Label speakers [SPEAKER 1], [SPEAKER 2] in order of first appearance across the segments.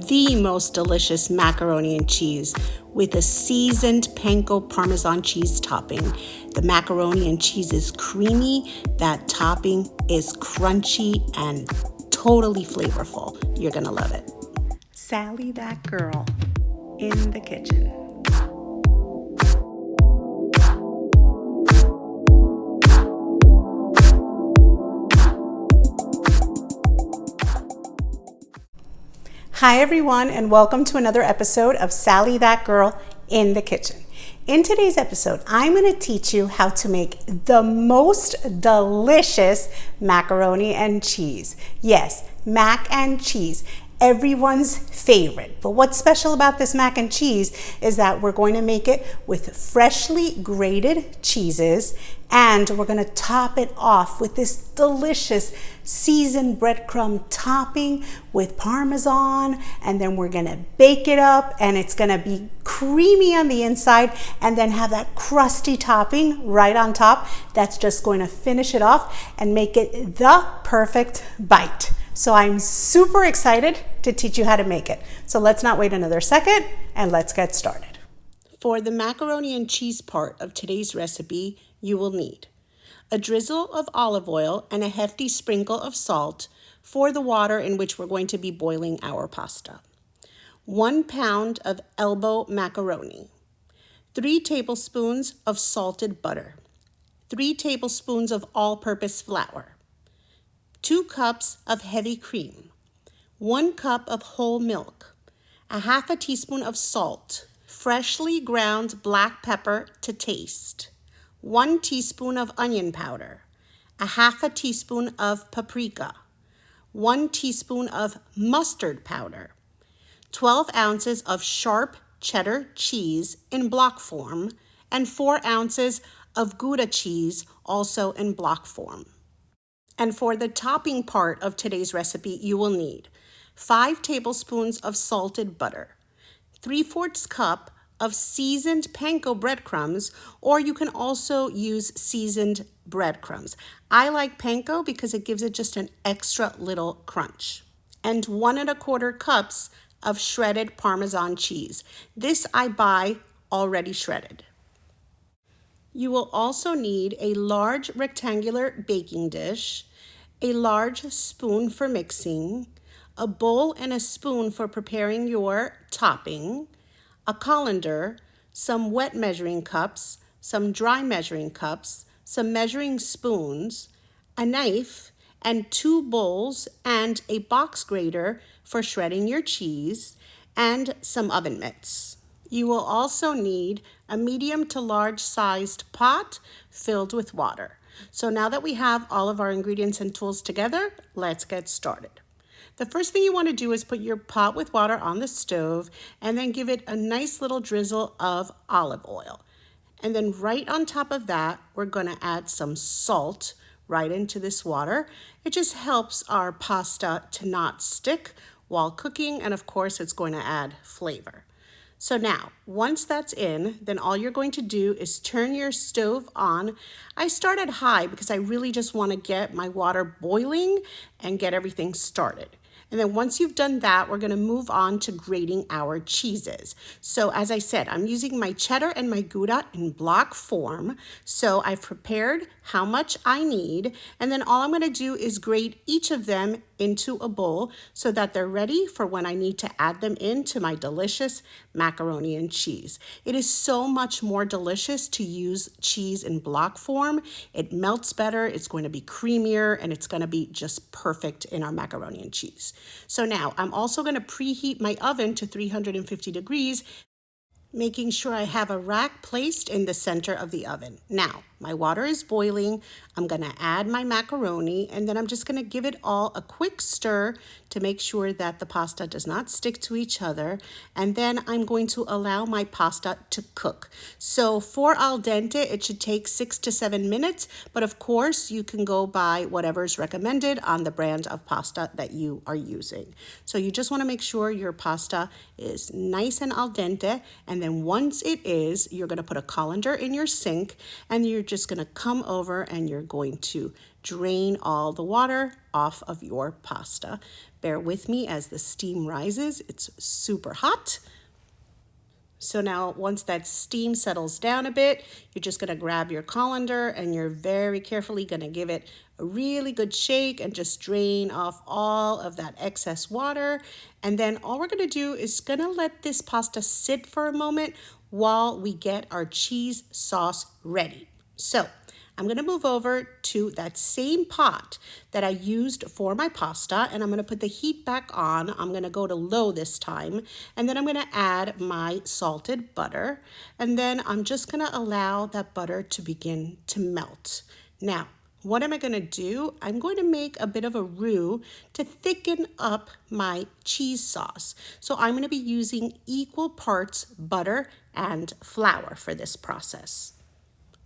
[SPEAKER 1] the most delicious macaroni and cheese with a seasoned Panko-Parmesan cheese topping. The macaroni and cheese is creamy, that topping is crunchy and totally flavorful. You're gonna love it. Sally, that girl, in the kitchen. Hi everyone, and welcome to another episode of Sally, that girl, in the kitchen. In today's episode, I'm going to teach you how to make the most delicious macaroni and cheese. Yes, mac and cheese. Everyone's favorite. But what's special about this mac and cheese is that we're going to make it with freshly grated cheeses, and we're going to top it off with this delicious seasoned breadcrumb topping with Parmesan, and then we're going to bake it up, and it's going to be creamy on the inside and then have that crusty topping right on top. That's just going to finish it off and make it the perfect bite. So I'm super excited to teach you how to make it. So let's not wait another second and let's get started. For the macaroni and cheese part of today's recipe, you will need a drizzle of olive oil and a hefty sprinkle of salt for the water in which we're going to be boiling our pasta. 1 pound of elbow macaroni, 3 tablespoons of salted butter, 3 tablespoons of all-purpose flour, 2 cups of heavy cream, 1 cup of whole milk, a half a teaspoon of salt, freshly ground black pepper to taste, 1 teaspoon of onion powder, a half a teaspoon of paprika, 1 teaspoon of mustard powder, 12 ounces of sharp cheddar cheese in block form, and 4 ounces of Gouda cheese also in block form. And for the topping part of today's recipe, you will need 5 tablespoons of salted butter, 3/4 cup of seasoned panko breadcrumbs, or you can also use seasoned breadcrumbs. I like panko because it gives it just an extra little crunch. And 1 1/4 cups of shredded Parmesan cheese. This I buy already shredded. You will also need a large rectangular baking dish, a large spoon for mixing, a bowl and a spoon for preparing your topping, a colander, some wet measuring cups, some dry measuring cups, some measuring spoons, a knife, and 2 bowls and a box grater for shredding your cheese, and some oven mitts. You will also need a medium to large sized pot filled with water. So now that we have all of our ingredients and tools together, let's get started. The first thing you want to do is put your pot with water on the stove and then give it a nice little drizzle of olive oil. And then right on top of that, we're going to add some salt right into this water. It just helps our pasta to not stick while cooking, and of course it's going to add flavor. So now, once that's in, then all you're going to do is turn your stove on. I start at high because I really just want to get my water boiling and get everything started. And then once you've done that, we're going to move on to grating our cheeses. So as I said, I'm using my cheddar and my Gouda in block form. So I've prepared how much I need. And then all I'm going to do is grate each of them into a bowl so that they're ready for when I need to add them into my delicious macaroni and cheese. It is so much more delicious to use cheese in block form. It melts better, it's going to be creamier, and it's going to be just perfect in our macaroni and cheese. So now I'm also going to preheat my oven to 350 degrees, making sure I have a rack placed in the center of the oven. Now, my water is boiling. I'm going to add my macaroni, and then I'm just going to give it all a quick stir to make sure that the pasta does not stick to each other. And then I'm going to allow my pasta to cook. So for al dente, it should take 6 to 7 minutes, but of course you can go by whatever is recommended on the brand of pasta that you are using. So you just want to make sure your pasta is nice and al dente, and then once it is, you're going to put a colander in your sink, and you're just gonna come over and you're going to drain all the water off of your pasta. Bear with me as the steam rises. It's super hot. So now once that steam settles down a bit, you're just gonna grab your colander and you're very carefully gonna give it a really good shake and just drain off all of that excess water. And then all we're gonna do is gonna let this pasta sit for a moment while we get our cheese sauce ready. So I'm gonna move over to that same pot that I used for my pasta, and I'm gonna put the heat back on. I'm gonna go to low this time, and then I'm gonna add my salted butter, and then I'm just gonna allow that butter to begin to melt. Now, what am I gonna do? I'm going to make a bit of a roux to thicken up my cheese sauce. So I'm gonna be using equal parts butter and flour for this process.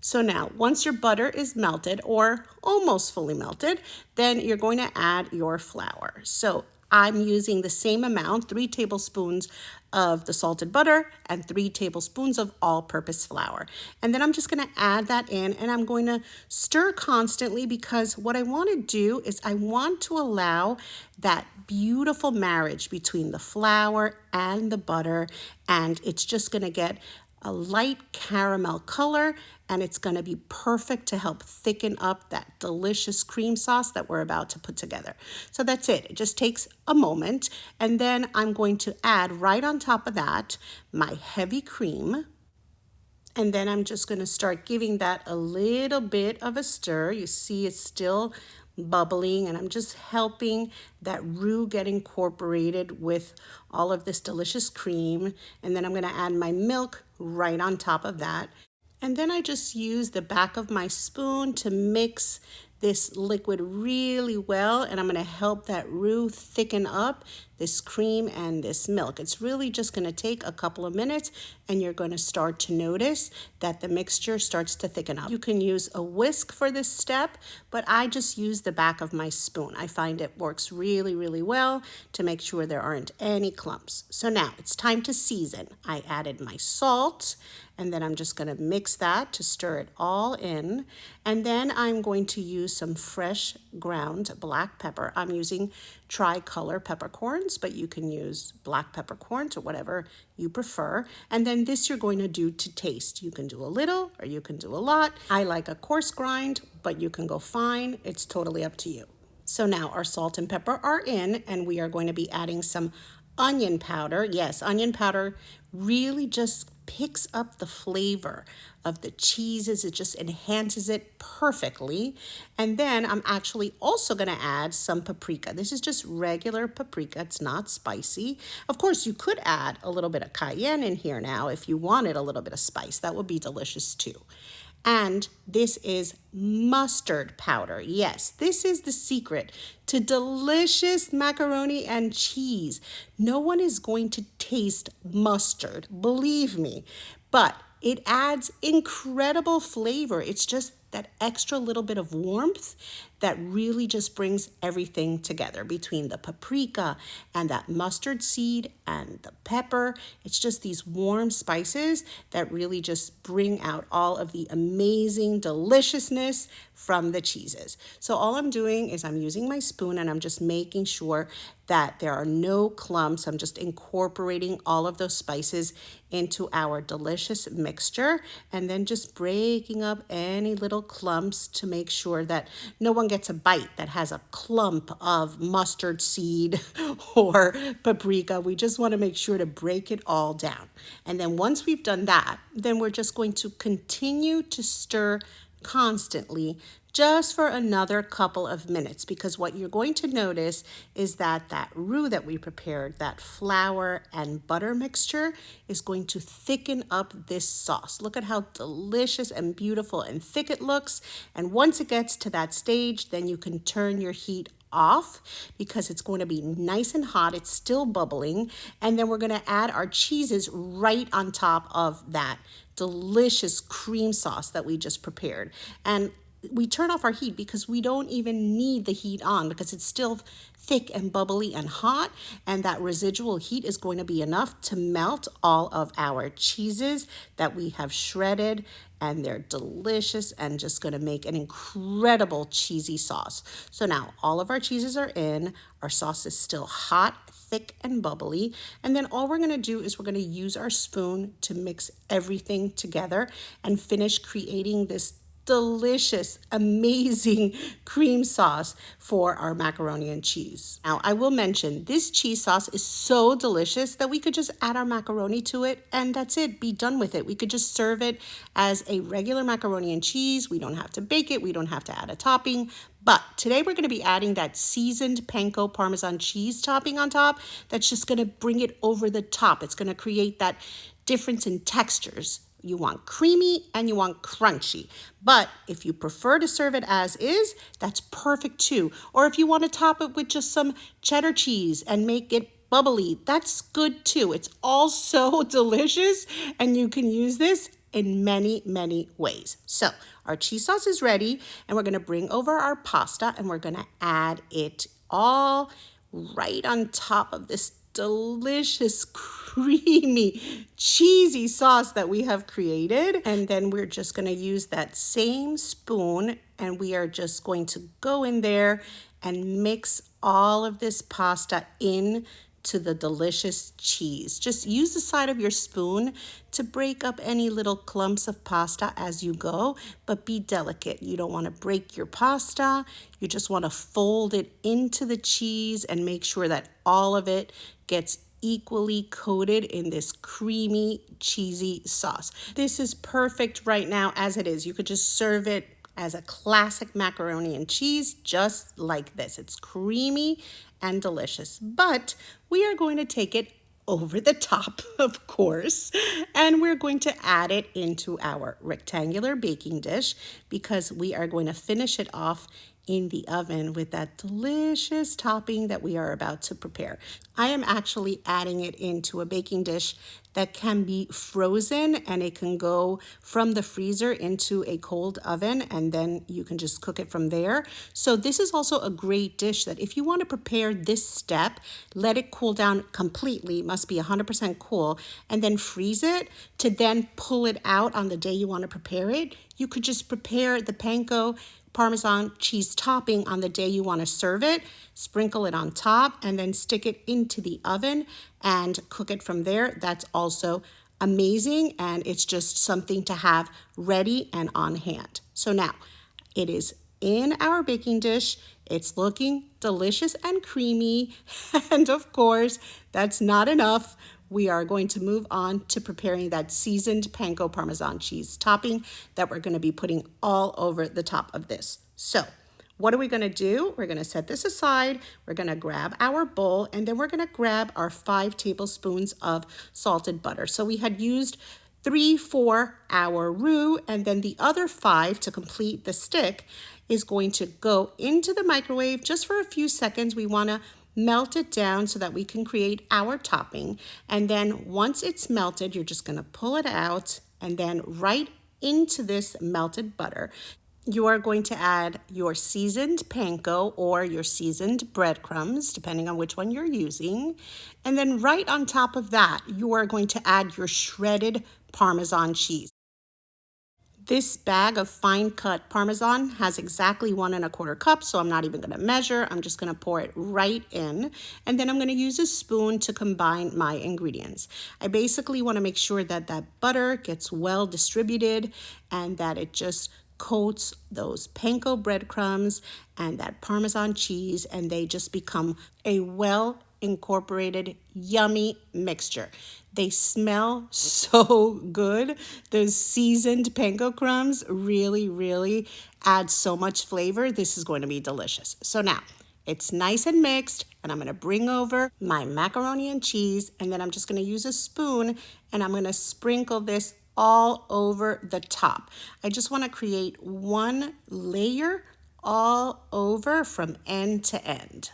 [SPEAKER 1] So now, once your butter is melted or almost fully melted, then you're going to add your flour. So I'm using the same amount, 3 tablespoons of the salted butter and 3 tablespoons of all-purpose flour. And then I'm just gonna add that in and I'm going to stir constantly because what I wanna do is I want to allow that beautiful marriage between the flour and the butter, and it's just gonna get a light caramel color, and it's gonna be perfect to help thicken up that delicious cream sauce that we're about to put together. So that's it. It just takes a moment, and then I'm going to add right on top of that my heavy cream. And then I'm just gonna start giving that a little bit of a stir. You see it's still bubbling, and I'm just helping that roux get incorporated with all of this delicious cream. And then I'm gonna add my milk right on top of that. And then I just use the back of my spoon to mix this liquid really well, and I'm gonna help that roux thicken up this cream and this milk. It's really just gonna take a couple of minutes, and you're gonna start to notice that the mixture starts to thicken up. You can use a whisk for this step, but I just use the back of my spoon. I find it works really, really well to make sure there aren't any clumps. So now it's time to season. I added my salt, and then I'm just gonna mix that to stir it all in. And then I'm going to use some fresh ground black pepper. I'm using tricolor peppercorns, but you can use black peppercorns or whatever you prefer. And then this you're going to do to taste. You can do a little or you can do a lot. I like a coarse grind, but you can go fine. It's totally up to you. So now our salt and pepper are in, and we are going to be adding some onion powder. Yes, onion powder really just picks up the flavor of the cheeses. It just enhances it perfectly. And then I'm actually also going to add some paprika. This is just regular paprika. It's not spicy. Of course, you could add a little bit of cayenne in here now if you wanted a little bit of spice. That would be delicious too. And this is mustard powder. Yes, this is the secret to delicious macaroni and cheese. No one is going to taste mustard, believe me, but it adds incredible flavor. It's just that extra little bit of warmth that really just brings everything together between the paprika and that mustard seed and the pepper. It's just these warm spices that really just bring out all of the amazing deliciousness from the cheeses. So all I'm doing is I'm using my spoon and I'm just making sure that there are no clumps. I'm just incorporating all of those spices into our delicious mixture and then just breaking up any little clumps to make sure that no one gets a bite that has a clump of mustard seed or paprika. We just want to make sure to break it all down. And then once we've done that, then we're just going to continue to stir constantly just for another couple of minutes, because what you're going to notice is that that roux that we prepared, that flour and butter mixture, is going to thicken up this sauce. Look at how delicious and beautiful and thick it looks. And once it gets to that stage, then you can turn your heat off because it's going to be nice and hot. It's still bubbling. And then we're going to add our cheeses right on top of that delicious cream sauce that we just prepared. And we turn off our heat because we don't even need the heat on because it's still thick and bubbly and hot, and that residual heat is going to be enough to melt all of our cheeses that we have shredded, and they're delicious and just going to make an incredible cheesy sauce. So now all of our cheeses are in, our sauce is still hot, thick and bubbly, and then all we're going to do is we're going to use our spoon to mix everything together and finish creating this delicious, amazing cream sauce for our macaroni and cheese. Now, I will mention this cheese sauce is so delicious that we could just add our macaroni to it and that's it, be done with it. We could just serve it as a regular macaroni and cheese. We don't have to bake it. We don't have to add a topping. But today we're going to be adding that seasoned Panko-Parmesan cheese topping on top. That's just going to bring it over the top. It's going to create that difference in textures. You want creamy and you want crunchy. But if you prefer to serve it as is, that's perfect too. Or if you want to top it with just some cheddar cheese and make it bubbly, that's good too. It's all so delicious and you can use this in many, many ways. So our cheese sauce is ready and we're going to bring over our pasta and we're going to add it all right on top of this delicious, creamy, cheesy sauce that we have created. And then we're just going to use that same spoon and we are just going to go in there and mix all of this pasta in to the delicious cheese. Just use the side of your spoon to break up any little clumps of pasta as you go, but be delicate. You don't want to break your pasta. You just want to fold it into the cheese and make sure that all of it gets equally coated in this creamy, cheesy sauce. This is perfect right now as it is. You could just serve it as a classic macaroni and cheese, just like this. It's creamy and delicious, but we are going to take it over the top, of course, and we're going to add it into our rectangular baking dish because we are going to finish it off in the oven with that delicious topping that we are about to prepare. I am actually adding it into a baking dish that can be frozen and it can go from the freezer into a cold oven and then you can just cook it from there. So this is also a great dish that if you want to prepare this step, let it cool down completely, it must be 100% cool, and then freeze it to then pull it out on the day you want to prepare it. You could just prepare the panko Parmesan cheese topping on the day you want to serve it, sprinkle it on top, and then stick it into the oven and cook it from there. That's also amazing, and it's just something to have ready and on hand. So now it is in our baking dish. It's looking delicious and creamy, and of course, that's not enough. We are going to move on to preparing that seasoned panko Parmesan cheese topping that we're going to be putting all over the top of this. So what are we going to do? We're going to set this aside. We're going to grab our bowl and then we're going to grab our 5 tablespoons of salted butter. So we had used 3 for our roux, and then the other 5 to complete the stick is going to go into the microwave just for a few seconds. We want to melt it down so that we can create our topping. And then once it's melted, you're just going to pull it out and then right into this melted butter, you are going to add your seasoned panko or your seasoned breadcrumbs, depending on which one you're using. And then right on top of that, you are going to add your shredded Parmesan cheese. This bag of fine cut Parmesan has exactly 1 1/4 cups, so I'm not even going to measure. I'm just going to pour it right in, and then I'm going to use a spoon to combine my ingredients. I basically want to make sure that that butter gets well distributed and that it just coats those panko breadcrumbs and that Parmesan cheese, and they just become a well incorporated, yummy mixture. They smell so good. Those seasoned panko crumbs really, really add so much flavor. This is going to be delicious. So now it's nice and mixed, and I'm going to bring over my macaroni and cheese, and then I'm just going to use a spoon and I'm going to sprinkle this all over the top. I just want to create one layer all over from end to end.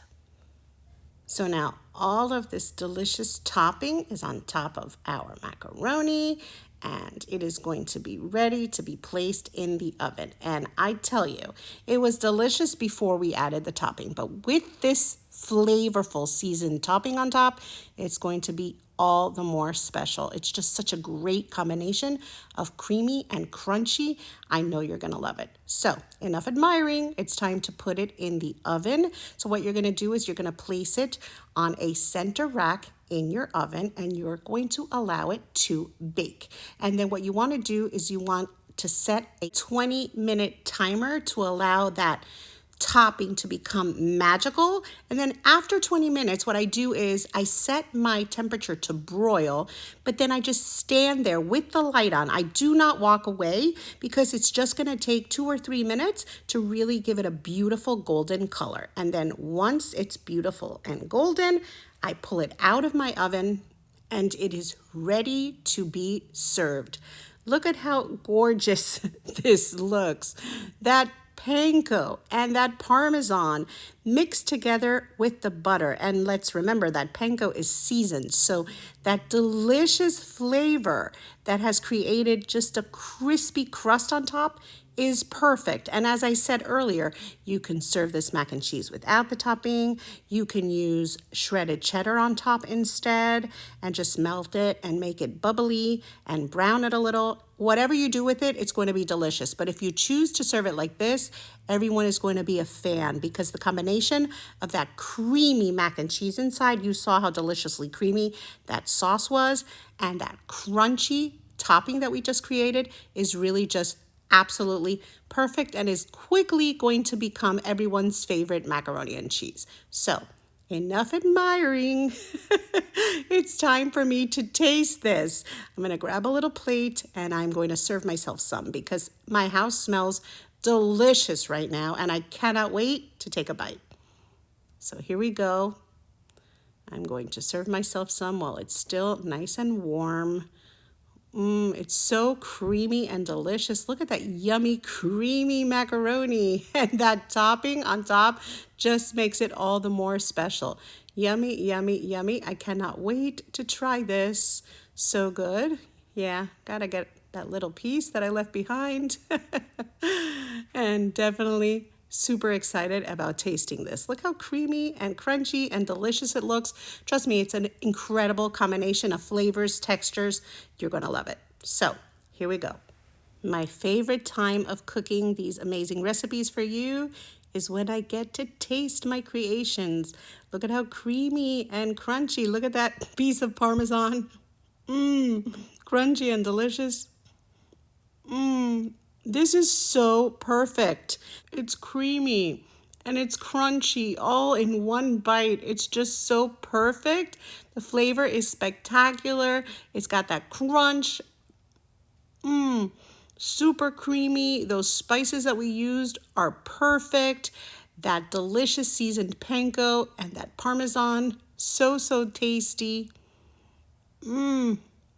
[SPEAKER 1] So now all of this delicious topping is on top of our macaroni, and it is going to be ready to be placed in the oven. And I tell you, it was delicious before we added the topping, but with this flavorful seasoned topping on top, it's going to be all the more special. It's just such a great combination of creamy and crunchy. I know you're gonna love it. So enough admiring, it's time to put it in the oven. So what you're gonna do is you're gonna place it on a center rack in your oven, and you're going to allow it to bake. And then what you wanna do is you want to set a 20-minute timer to allow that topping to become magical. And then after 20 minutes, what I do is I set my temperature to broil, but then I just stand there with the light on. I do not walk away because it's just going to take 2 or 3 minutes to really give it a beautiful golden color. And then once it's beautiful and golden, I pull it out of my oven and it is ready to be served. Look at how gorgeous this looks. That panko and that Parmesan mixed together with the butter. And let's remember that panko is seasoned. So that delicious flavor that has created just a crispy crust on top is perfect. And as I said earlier, you can serve this mac and cheese without the topping. You can use shredded cheddar on top instead and just melt it and make it bubbly and brown it a little. Whatever you do with it, it's going to be delicious. But if you choose to serve it like this, everyone is going to be a fan because the combination of that creamy mac and cheese inside, you saw how deliciously creamy that sauce was, and that crunchy topping that we just created is really just absolutely perfect and is quickly going to become everyone's favorite macaroni and cheese. So enough admiring. It's time for me to taste this. I'm going to grab a little plate and I'm going to serve myself some because my house smells delicious right now and I cannot wait to take a bite. So here we go. I'm going to serve myself some while it's still nice and warm. It's so creamy and delicious. Look at that yummy, creamy macaroni. And that topping on top just makes it all the more special. Yummy, yummy, yummy. I cannot wait to try this. So good. Yeah, gotta get that little piece that I left behind. And definitely super excited about tasting this. Look how creamy and crunchy and delicious it looks. Trust me, it's an incredible combination of flavors, textures. You're gonna love it. So here we go. My favorite time of cooking these amazing recipes for you is when I get to taste my creations. Look at how creamy and crunchy. Look at that piece of Parmesan. Crunchy and delicious. This is so perfect. It's creamy and it's crunchy all in one bite. It's just so perfect. The flavor is spectacular. It's got that crunch. Super creamy. Those spices that we used are perfect. That delicious seasoned panko and that Parmesan. So tasty.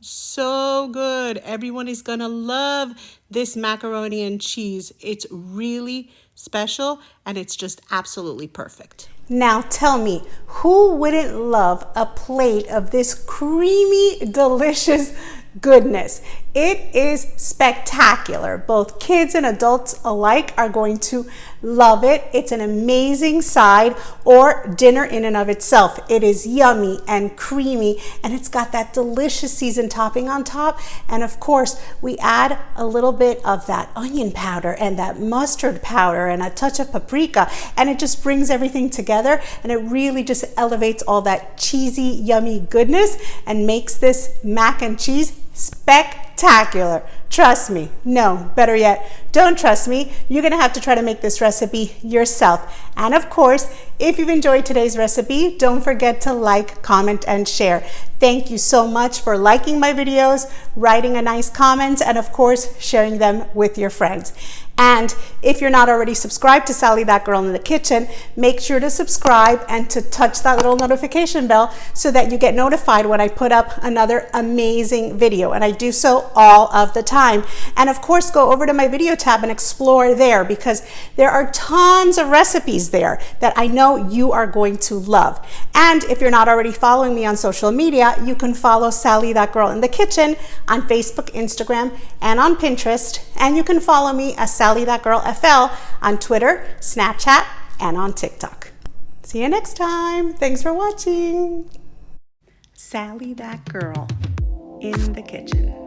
[SPEAKER 1] So good. Everyone is gonna love this macaroni and cheese. It's really special and it's just absolutely perfect. Now tell me, who wouldn't love a plate of this creamy, delicious goodness? It is spectacular. Both kids and adults alike are going to love it. It's an amazing side or dinner in and of itself. It is yummy and creamy and it's got that delicious seasoned topping on top. And of course, we add a little bit of that onion powder and that mustard powder and a touch of paprika, and it just brings everything together and it really just elevates all that cheesy, yummy goodness and makes this mac and cheese spectacular. Trust me. No, better yet, don't trust me. You're gonna have to try to make this recipe yourself. And of course, if you've enjoyed today's recipe, don't forget to like, comment, and share. Thank you so much for liking my videos, writing a nice comment, and of course, sharing them with your friends. And if you're not already subscribed to Sally That Girl in the Kitchen, make sure to subscribe and to touch that little notification bell so that you get notified when I put up another amazing video. And I do so all of the time. time. And of course, go over to my video tab and explore there, because there are tons of recipes there that I know you are going to love. And if you're not already following me on social media, you can follow Sally That Girl in the Kitchen on Facebook, Instagram, and on Pinterest. And you can follow me as Sally That Girl FL on Twitter, Snapchat, and on TikTok. See you next time. Thanks for watching. Sally That Girl in the Kitchen.